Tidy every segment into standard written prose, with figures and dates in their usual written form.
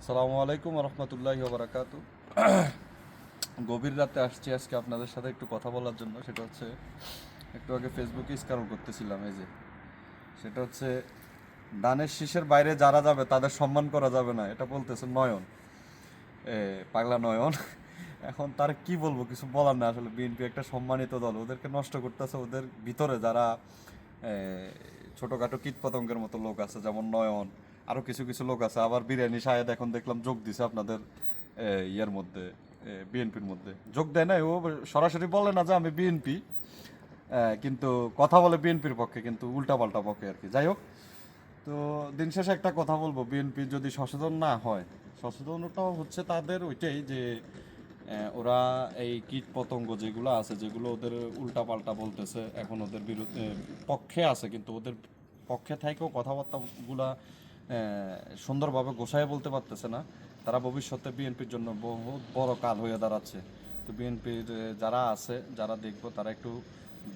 আসসালামু আলাইকুম রহমতুল্লাহি বারাকাতু। গভীর রাতে আসছি আজকে আপনাদের সাথে একটু কথা বলার জন্য। সেটা হচ্ছে একটু আগে ফেসবুকে স্ক্রল করতেছিলাম, এই যে সেটা হচ্ছে ধানের শীষের বাইরে যারা যাবে তাদের সম্মান করা যাবে না, এটা বলতেছে নয়ন, পাগলা নয়ন। এখন তার কি বলবো, কিছু বলার না। আসলে বিএনপি একটা সম্মানিত দল, ওদেরকে নষ্ট করতেছে। ওদের ভিতরে যারা এ, ছোটখাটো কীটপতঙ্গের মতো লোক আছে, যেমন নয়ন, আরো কিছু কিছু লোক আছে। আবার বিরিয়ানি শাহেদ এখন দেখলাম যোগ দিছে আপনাদের ইয়ের মধ্যে, বিএনপির মধ্যে যোগ দেয় না। ও সরাসরি বলে না যে আমি বিএনপি, কিন্তু কথা বলে বিএনপির পক্ষে, কিন্তু উল্টাপাল্টা পক্ষে আর কি। যাই হোক, তো দিন শেষে একটা কথা বলবো, বিএনপি যদি সচেতন না হয়, সচেতনটাও হচ্ছে তাদের ওইটাই যে ওরা এই কীট পতঙ্গ যেগুলো আছে, যেগুলো ওদের উল্টাপাল্টা বলতেছে, এখন ওদের বিরুদ্ধে পক্ষে আছে, কিন্তু ওদের পক্ষে থেকেও কথাবার্তাগুলা সুন্দরভাবে গোছায় বলতে পারতেছে না। তারা ভবিষ্যতে বিএনপির জন্য বহুত বড় কাল হয়ে দাঁড়াচ্ছে। তো বিএনপির যারা আছে, যারা দেখবো, তারা একটু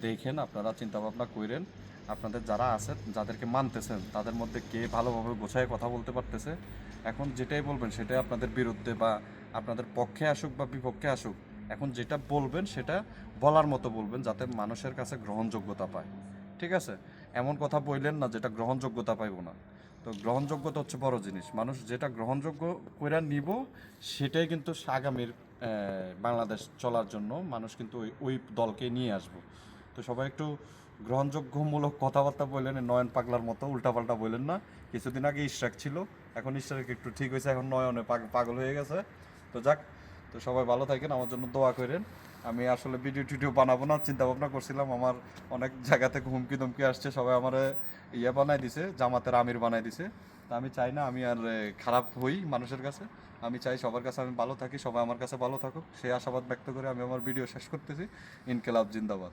দেখেন, আপনারা চিন্তা ভাবনা করেন। আপনাদের যারা আছে, যাদেরকে মানতেছেন, তাদের মধ্যে কে ভালোভাবে গোছায় কথা বলতে পারতেছে। এখন যেটাই বলবেন সেটাই আপনাদের বিরুদ্ধে বা আপনাদের পক্ষে আসুক বা বিপক্ষে আসুক, এখন যেটা বলবেন সেটা বলার মতো বলবেন, যাতে মানুষের কাছে গ্রহণযোগ্যতা পায়। ঠিক আছে? এমন কথা বললেন না যেটা গ্রহণযোগ্যতা পাইব না। তো গ্রহণযোগ্যতা হচ্ছে বড় জিনিস। মানুষ যেটা গ্রহণযোগ্য করে নিব, সেটাই কিন্তু আগামীর বাংলাদেশ চলার জন্য মানুষ কিন্তু ওই ওই দলকে নিয়ে আসবো। তো সবাই একটু গ্রহণযোগ্যমূলক কথাবার্তা বললেন, নয়ন পাগলার মতো উল্টাপাল্টা বললেন না। কিছুদিন আগে ইশরাক ছিল, এখন ইশরাক একটু ঠিক হয়েছে, এখন নয়নে পাগল হয়ে গেছে। তো যাক, তো সবাই ভালো থাকেন, আমার জন্য দোয়া করেন। আমি আসলে ভিডিও টিডিও বানাবো না চিন্তা ভাবনা করছিলাম। আমার অনেক জায়গা থেকে হুমকি ধমকি আসছে, সবাই আমার ইয়ে বানাই দিছে, জামাতের আমির বানাই দিছে। তা আমি চাই না আমি আর খারাপ হই মানুষের কাছে। আমি চাই সবার কাছে আমি ভালো থাকি, সবাই আমার কাছে ভালো থাকুক, সেই আশাবাদ ব্যক্ত করে আমি আমার ভিডিও শেষ করতেছি। ইনকেলাব জিন্দাবাদ।